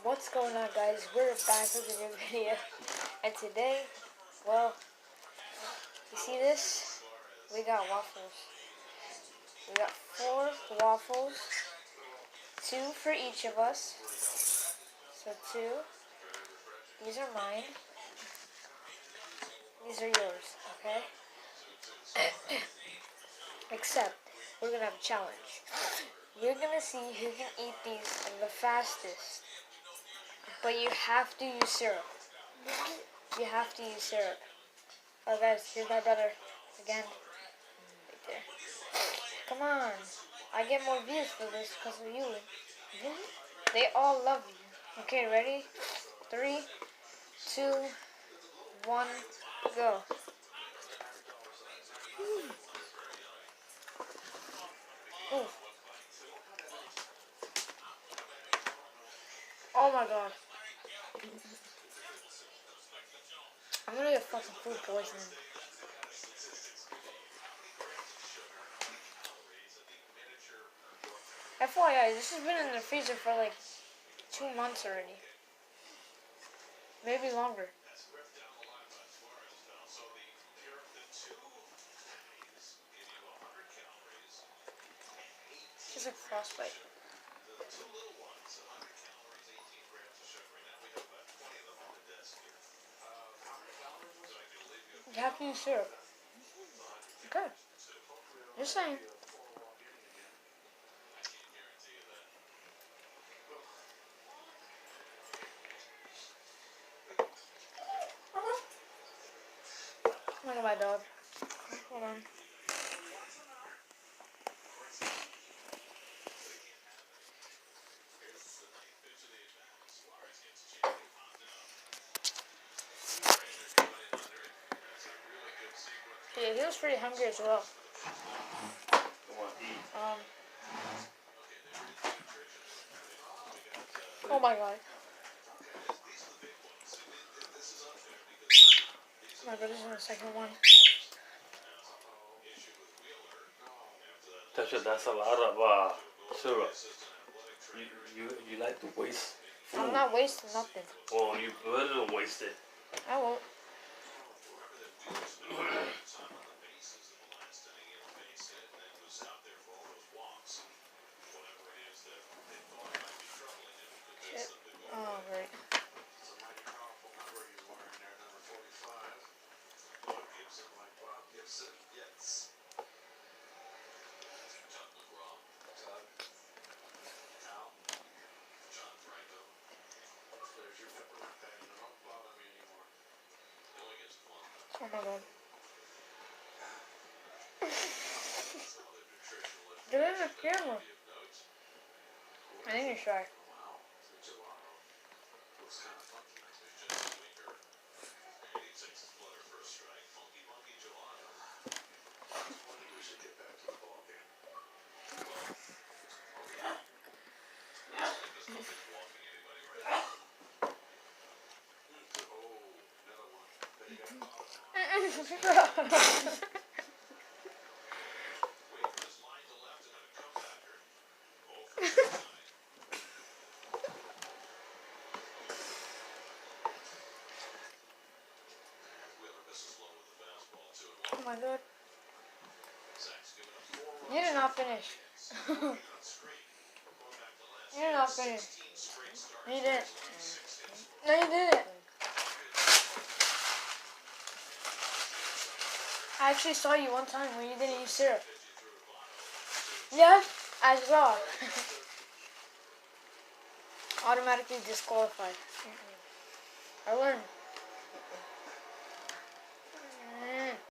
What's going on, guys? We're back with a new video, and today, well, you see this? We got waffles. We got 4 waffles, 2 for each of us. So 2. These are mine. These are yours, okay? Except, we're gonna have a challenge. We're gonna see who can eat these the fastest. But you have to use syrup. You have to use syrup. Oh, guys, here's my brother again. Right there. Come on. I get more views for this because of you. They all love you. Okay, ready? 3, 2, 1, go. Ooh. Oh my god. I'm gonna get fucking food poisoning. FYI, this has been in the freezer for like 2 months already. Maybe longer. Just like frostbite. You have to use syrup. Okay. Just saying. Look at my dog. Hold on. Yeah, he was pretty hungry as well. Oh my god. My brother's in the second one. That's a lot of syrup. You like to waste food. I'm not wasting nothing. Well, you better waste it. I won't. Shit. Oh, right. Oh my god. Get in the camera. I think you're shy. Oh my god. You did not finish. You did not finish. No, you didn't. No, you didn't. I actually saw you one time when you didn't use syrup. Yeah, I saw. Automatically disqualified. I learned.